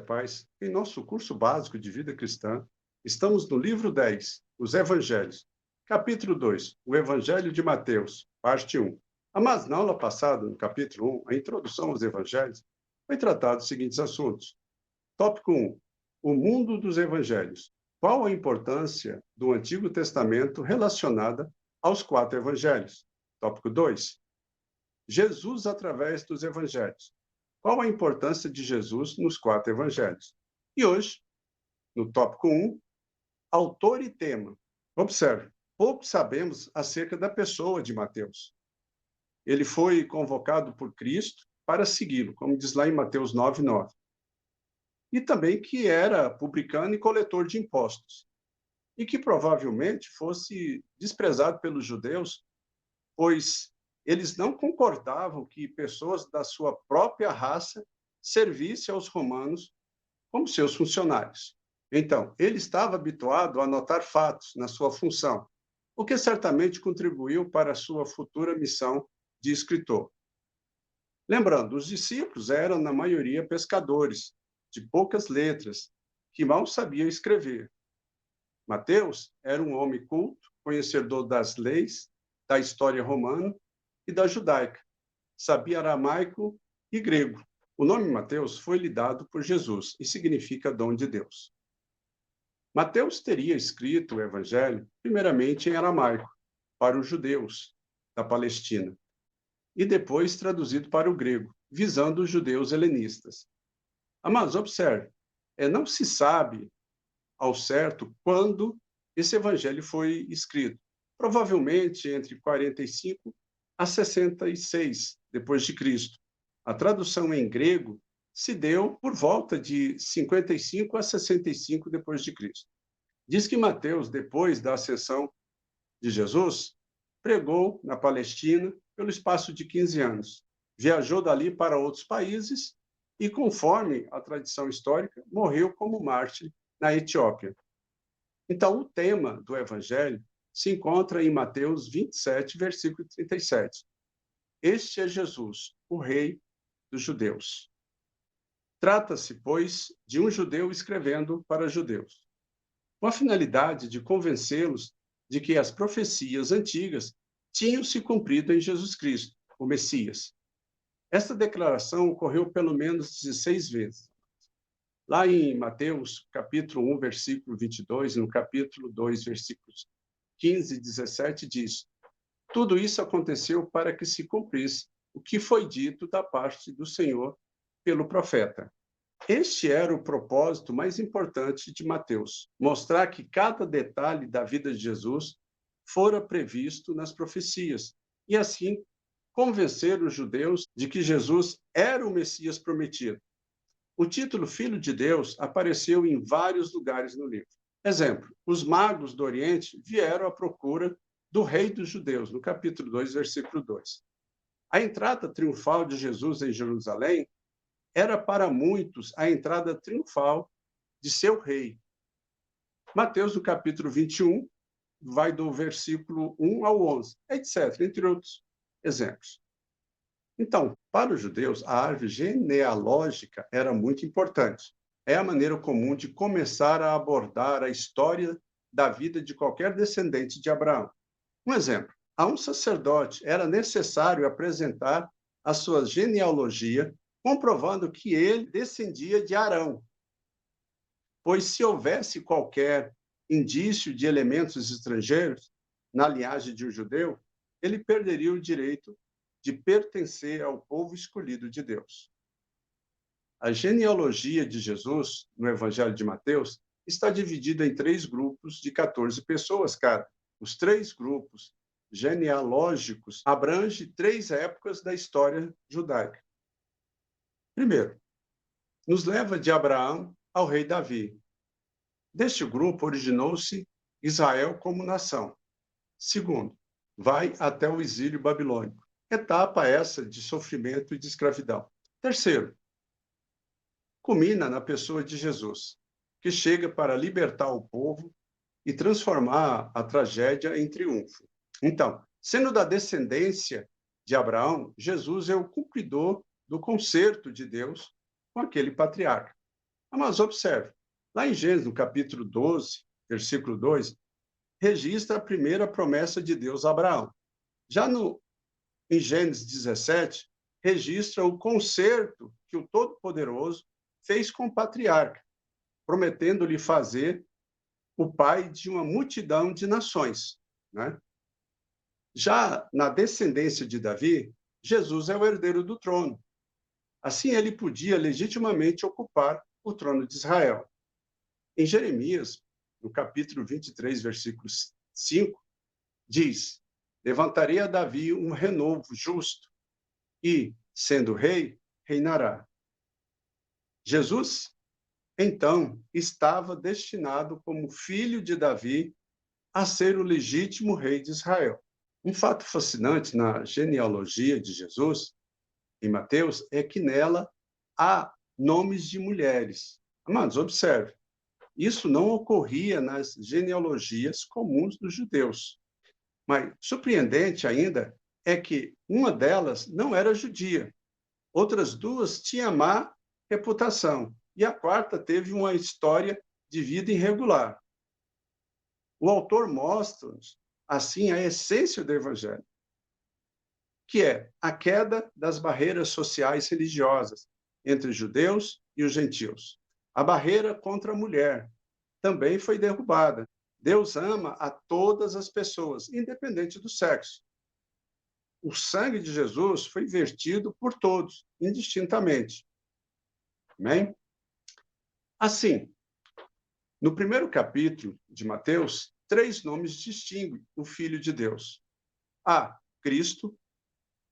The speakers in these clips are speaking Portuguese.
paz. Em nosso curso básico de vida cristã, estamos no livro 10, os Evangelhos. Capítulo 2, o Evangelho de Mateus, parte 1. Mas na aula passada, no capítulo 1, a introdução aos Evangelhos, foi tratado os seguintes assuntos. Tópico 1, o mundo dos Evangelhos. Qual a importância do Antigo Testamento relacionada aos 4 Evangelhos? Tópico 2, Jesus através dos Evangelhos. Qual a importância de Jesus nos 4 Evangelhos? E hoje, no tópico 1, autor e tema. Observe, pouco sabemos acerca da pessoa de Mateus. Ele foi convocado por Cristo para segui-lo, como diz lá em Mateus 9:9. E também que era publicano e coletor de impostos. E que provavelmente fosse desprezado pelos judeus, pois eles não concordavam que pessoas da sua própria raça servissem aos romanos como seus funcionários. Então, ele estava habituado a anotar fatos na sua função, o que certamente contribuiu para a sua futura missão de escritor. Lembrando, os discípulos eram, na maioria, pescadores, de poucas letras, que mal sabiam escrever. Mateus era um homem culto, conhecedor das leis, da história romana e da judaica. Sabia aramaico e grego. O nome Mateus foi lhe dado por Jesus e significa dom de Deus. Mateus teria escrito o Evangelho, primeiramente em aramaico, para os judeus da Palestina, e depois traduzido para o grego, visando os judeus helenistas. Mas observe, não se sabe ao certo quando esse Evangelho foi escrito. Provavelmente entre 45 a 66 depois de Cristo. A tradução em grego se deu por volta de 55 a 65 depois de Cristo. Diz que Mateus, depois da ascensão de Jesus, pregou na Palestina pelo espaço de 15 anos. Viajou dali para outros países e, conforme a tradição histórica, morreu como mártir na Etiópia. Então, o tema do Evangelho se encontra em Mateus 27, versículo 37. Este é Jesus, o Rei dos judeus. Trata-se, pois, de um judeu escrevendo para judeus, com a finalidade de convencê-los de que as profecias antigas tinham se cumprido em Jesus Cristo, o Messias. Esta declaração ocorreu pelo menos 16 vezes. Lá em Mateus, capítulo 1, versículo 22, no capítulo 2, versículos 15 e 17, diz: tudo isso aconteceu para que se cumprisse o que foi dito da parte do Senhor pelo profeta. Este era o propósito mais importante de Mateus, mostrar que cada detalhe da vida de Jesus fora previsto nas profecias, e assim convencer os judeus de que Jesus era o Messias prometido. O título Filho de Deus apareceu em vários lugares no livro. Exemplo, os magos do Oriente vieram à procura do rei dos judeus, no capítulo 2, versículo 2. A entrada triunfal de Jesus em Jerusalém era para muitos a entrada triunfal de seu rei. Mateus, no capítulo 21, vai do versículo 1 ao 11, etc., entre outros exemplos. Então, para os judeus, a árvore genealógica era muito importante. É a maneira comum de começar a abordar a história da vida de qualquer descendente de Abraão. Um exemplo, a um sacerdote era necessário apresentar a sua genealogia, comprovando que ele descendia de Arão. Pois se houvesse qualquer indício de elementos estrangeiros na linhagem de um judeu, ele perderia o direito de pertencer ao povo escolhido de Deus. A genealogia de Jesus, no Evangelho de Mateus, está dividida em 3 grupos de 14 pessoas cada. Os 3 grupos genealógicos abrangem 3 épocas da história judaica. Primeiro, nos leva de Abraão ao rei Davi. Deste grupo originou-se Israel como nação. Segundo, vai até o exílio babilônico. Etapa essa de sofrimento e de escravidão. Terceiro, culmina na pessoa de Jesus, que chega para libertar o povo e transformar a tragédia em triunfo. Então, sendo da descendência de Abraão, Jesus é o cumpridor do concerto de Deus com aquele patriarca. Mas observe, lá em Gênesis, no capítulo 12, versículo 2, registra a primeira promessa de Deus a Abraão. Já em Gênesis 17, registra o concerto que o Todo-Poderoso fez com o patriarca, prometendo-lhe fazer o pai de uma multidão de nações, né? Já na descendência de Davi, Jesus é o herdeiro do trono. Assim, ele podia legitimamente ocupar o trono de Israel. Em Jeremias, no capítulo 23, versículo 5, diz: Levantarei a Davi um renovo justo e, sendo rei, reinará. Jesus, então, estava destinado como filho de Davi a ser o legítimo rei de Israel. Um fato fascinante na genealogia de Jesus, em Mateus, é que nela há nomes de mulheres. Amados, observe, isso não ocorria nas genealogias comuns dos judeus. Mas surpreendente ainda é que uma delas não era judia, outras duas tinham má reputação, e a quarta teve uma história de vida irregular. O autor mostra-nos, assim, a essência do Evangelho, que é a queda das barreiras sociais religiosas entre os judeus e os gentios. A barreira contra a mulher também foi derrubada. Deus ama a todas as pessoas, independente do sexo. O sangue de Jesus foi vertido por todos, indistintamente. Amém? Assim, no primeiro capítulo de Mateus, 3 nomes distinguem o Filho de Deus. A, Cristo,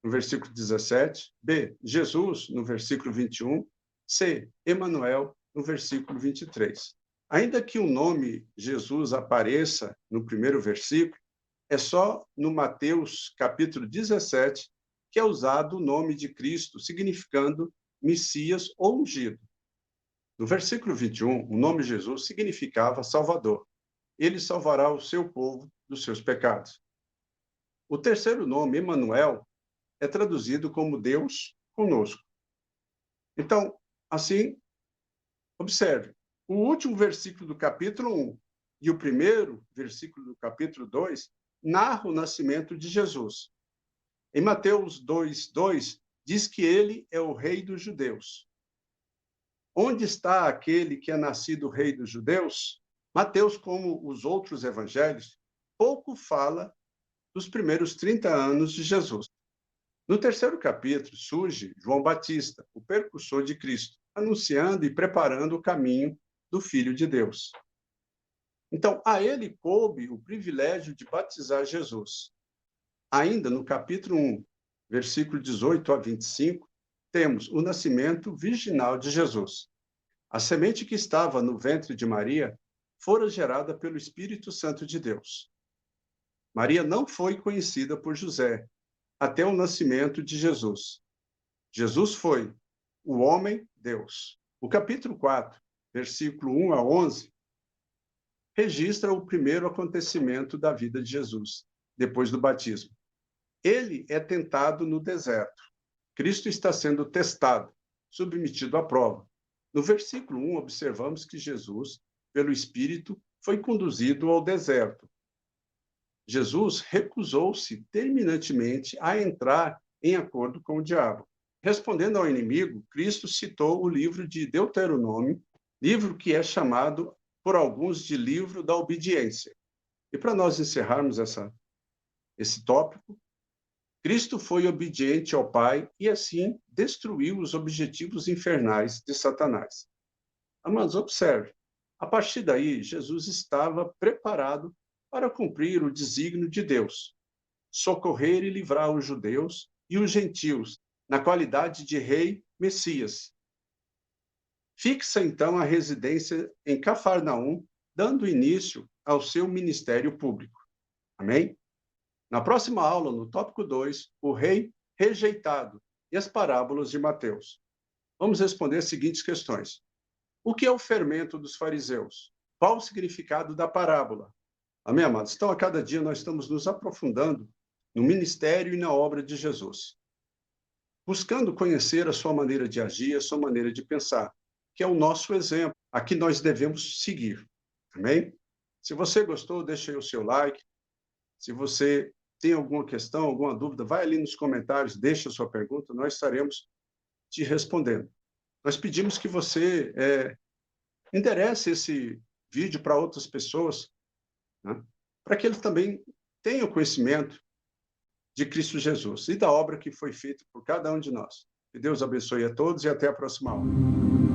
no versículo 17. B, Jesus, no versículo 21. C, Emanuel, no versículo 23. Ainda que o nome Jesus apareça no primeiro versículo, é só no Mateus, capítulo 17, que é usado o nome de Cristo, significando Messias ou ungido. No versículo 21, o nome Jesus significava Salvador. Ele salvará o seu povo dos seus pecados. O terceiro nome, Emanuel, é traduzido como Deus conosco. Então, assim, observe, o último versículo do capítulo 1 e o primeiro versículo do capítulo 2 narram o nascimento de Jesus. Em Mateus 2:2 diz que ele é o rei dos judeus. Onde está aquele que é nascido rei dos judeus? Mateus, como os outros evangelhos, pouco fala dos primeiros 30 anos de Jesus. No terceiro capítulo surge João Batista, o precursor de Cristo, anunciando e preparando o caminho do Filho de Deus. Então, a ele coube o privilégio de batizar Jesus. Ainda no capítulo 1, versículo 18 a 25, temos o nascimento virginal de Jesus. A semente que estava no ventre de Maria fora gerada pelo Espírito Santo de Deus. Maria não foi conhecida por José até o nascimento de Jesus. Jesus foi o homem Deus. O capítulo 4, versículo 1 a 11, registra o primeiro acontecimento da vida de Jesus, depois do batismo. Ele é tentado no deserto. Cristo está sendo testado, submetido à prova. No versículo 1, observamos que Jesus, pelo Espírito, foi conduzido ao deserto. Jesus recusou-se terminantemente a entrar em acordo com o diabo. Respondendo ao inimigo, Cristo citou o livro de Deuteronômio, livro que é chamado por alguns de livro da obediência. E para nós encerrarmos esse tópico, Cristo foi obediente ao Pai e assim destruiu os objetivos infernais de Satanás. Mas observe, a partir daí, Jesus estava preparado para cumprir o desígnio de Deus, socorrer e livrar os judeus e os gentios, na qualidade de rei Messias. Fixa, então, a residência em Cafarnaum, dando início ao seu ministério público. Amém? Na próxima aula, no tópico 2, o rei rejeitado e as parábolas de Mateus. Vamos responder as seguintes questões. O que é o fermento dos fariseus? Qual o significado da parábola? Amém, amados? Então, a cada dia nós estamos nos aprofundando no ministério e na obra de Jesus, buscando conhecer a sua maneira de agir, a sua maneira de pensar. que é o nosso exemplo, a que nós devemos seguir. Amém? Se você gostou, deixa aí o seu like. Se você tem alguma questão, alguma dúvida, vai ali nos comentários, deixa a sua pergunta, nós estaremos te respondendo. Nós pedimos que você enderece esse vídeo para outras pessoas, né? Para que eles também tenham conhecimento de Cristo Jesus e da obra que foi feita por cada um de nós. Que Deus abençoe a todos e até a próxima aula.